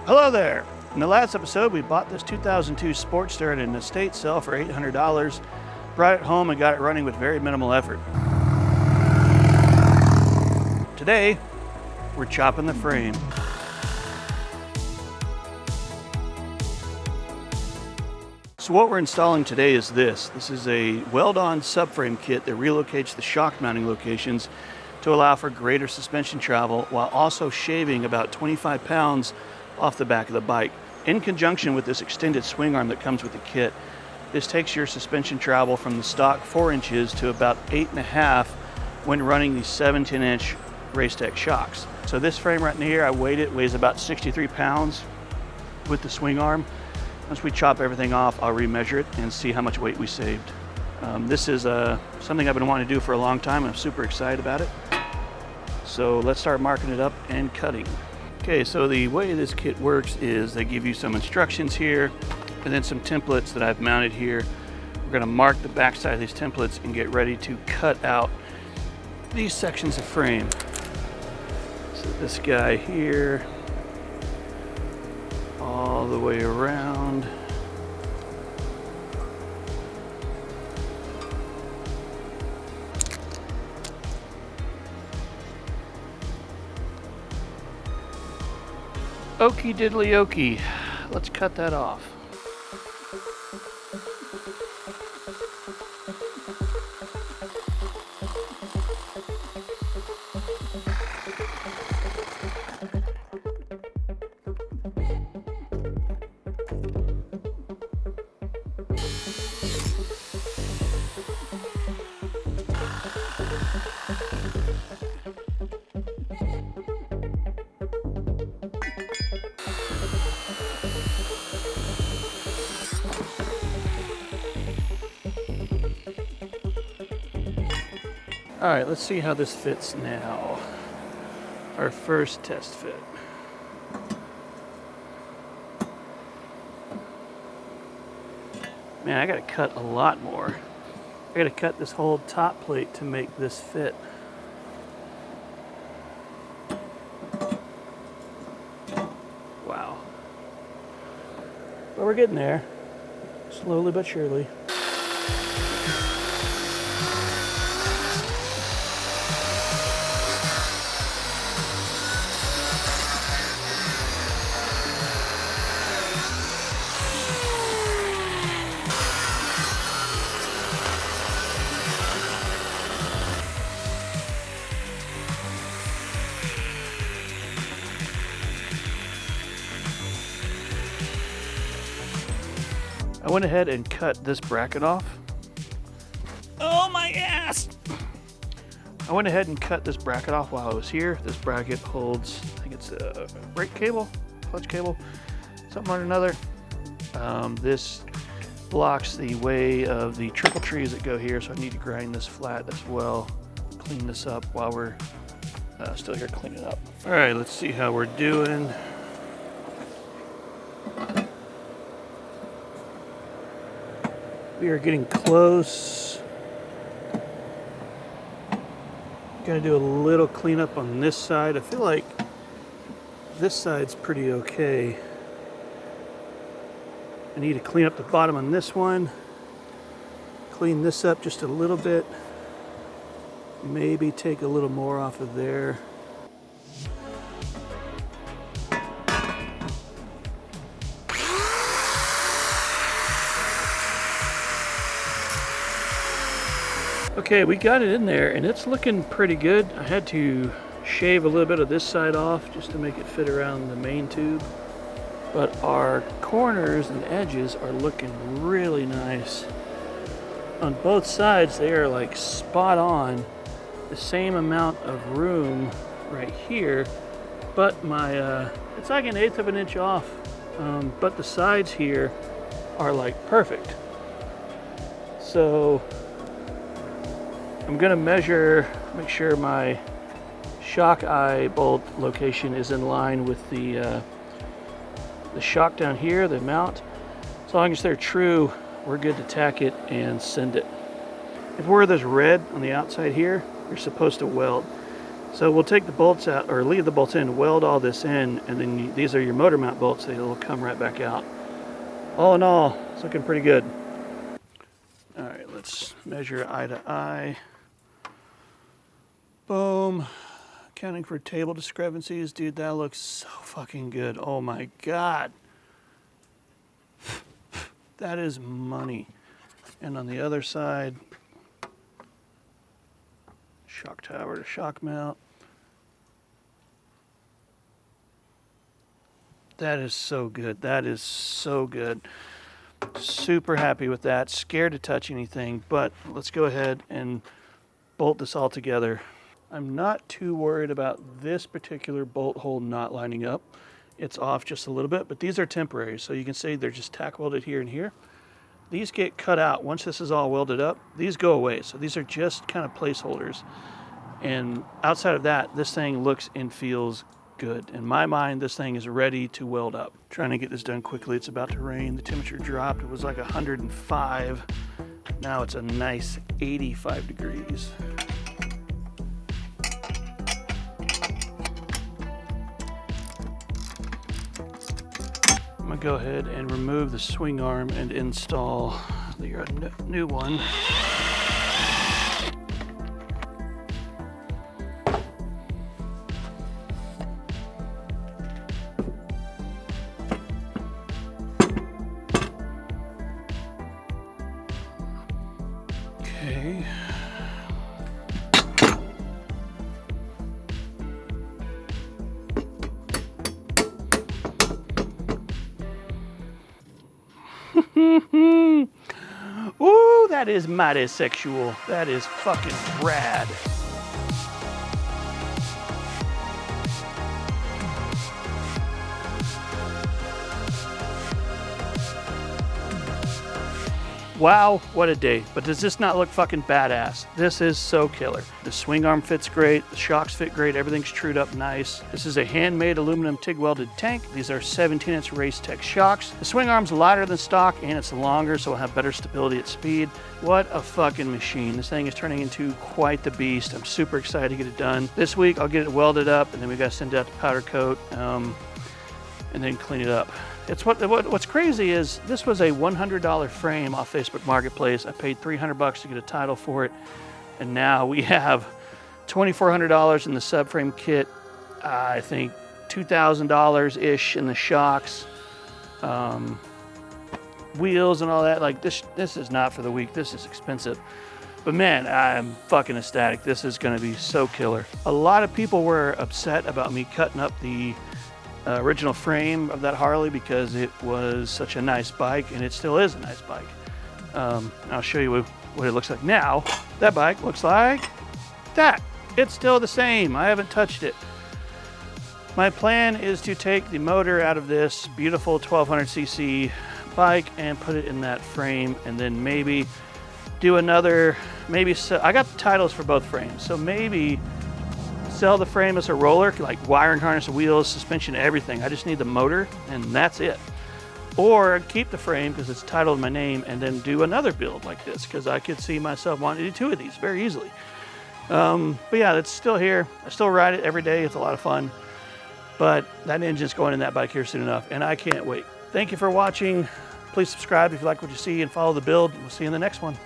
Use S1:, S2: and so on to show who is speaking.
S1: Hello there! In the last episode, we bought this 2002 Sportster at an estate sale for $800, brought it home and got it running with very minimal effort. Today, we're chopping the frame. So what we're installing today is this. This is a weld-on subframe kit that relocates the shock mounting locations to allow for greater suspension travel while also shaving about 25 pounds off the back of the bike. In conjunction with this extended swing arm that comes with the kit, this takes your suspension travel from the stock 4 inches to about 8.5 when running these 17-inch Race Tech shocks. So this frame right in here, I weighed it, weighs about 63 pounds with the swing arm. Once we chop everything off, I'll remeasure it and see how much weight we saved. This is something I've been wanting to do for a long time. I'm super excited about it. So let's start marking it up and cutting. Okay, so the way this kit works is they give you some instructions here and then some templates that I've mounted here. We're gonna mark the back side of these templates and get ready to cut out these sections of frame. So this guy here, all the way around. Okie diddly okie. Let's cut that off. All right, let's see how this fits now. Our first test fit. Man, I gotta cut a lot more. I gotta cut this whole top plate to make this fit. Wow. But we're getting there, slowly but surely. I went ahead and cut this bracket off. Oh my ass! I went ahead and cut this bracket off while I was here. This bracket holds, I think it's a brake cable, clutch cable, something or another. This blocks the way of the triple trees that go here, so I need to grind this flat as well. Clean this up while we're still here cleaning up. All right, let's see how we're doing. We are getting close. Gonna do a little cleanup on this side. I feel like this side's pretty okay. I need to clean up the bottom on this one. Clean this up just a little bit. Maybe take a little more off of there. Okay, we got it in there and it's looking pretty good. I had to shave a little bit of this side off just to make it fit around the main tube. But our corners and edges are looking really nice. On both sides, they are like spot on. The same amount of room right here, but my, it's like 1/8 of an inch off. But the sides here are like perfect. So I'm gonna measure, make sure my shock eye bolt location is in line with the shock down here, the mount. As long as they're true, we're good to tack it and send it. If we're this red on the outside here, you're supposed to weld. So we'll take the bolts out, or leave the bolts in, weld all this in, and then these are your motor mount bolts, so they'll come right back out. All in all, it's looking pretty good. All right, let's measure eye to eye. Boom. Accounting for table discrepancies. Dude, that looks so fucking good. Oh my God. That is money. And on the other side, shock tower to shock mount. That is so good. That is so good. Super happy with that. Scared to touch anything, but let's go ahead and bolt this all together. I'm not too worried about this particular bolt hole not lining up. It's off just a little bit, but these are temporary. So you can see they're just tack welded here and here. These get cut out. Once this is all welded up, these go away. So these are just kind of placeholders. And outside of that, this thing looks and feels good. In my mind, this thing is ready to weld up. Trying to get this done quickly. It's about to rain. The temperature dropped. It was like 105. Now it's a nice 85 degrees. I'm gonna go ahead and remove the swing arm and install the new one. Okay. Ooh, that is mighty sexual. That is fucking rad. Wow, what a day. But does this not look fucking badass? This is so killer. The swing arm fits great, the shocks fit great, everything's trued up nice. This is a handmade aluminum TIG welded tank. These are 17-inch Race Tech shocks. The swing arm's lighter than stock and it's longer, so it'll have better stability at speed. What a fucking machine. This thing is turning into quite the beast. I'm super excited to get it done. This week I'll get it welded up and then we gotta send it out to powder coat and then clean it up. It's what's crazy is this was a $100 frame off Facebook Marketplace. I paid $300 to get a title for it, and now we have $2,400 in the subframe kit. I think $2,000 ish in the shocks, wheels and all that. Like this is not for the weak. This is expensive. But man, I'm fucking ecstatic. This is going to be so killer. A lot of people were upset about me cutting up the original frame of that Harley because it was such a nice bike, and it still is a nice bike. I'll show you what it looks like now. That bike looks like that. It's still the same. I haven't touched it. My plan is to take the motor out of this beautiful 1200cc bike and put it in that frame, and then maybe do another, I got the titles for both frames, so maybe sell the frame as a roller, like wiring harness, wheels, suspension, everything. I just need the motor and that's it. Or keep the frame because it's titled my name and then do another build like this, because I could see myself wanting to do 2 of these very easily. But yeah, it's still here. I still ride it every day. It's a lot of fun. But that engine's going in that bike here soon enough, and I can't wait. Thank you for watching. Please subscribe if you like what you see and follow the build. We'll see you in the next one.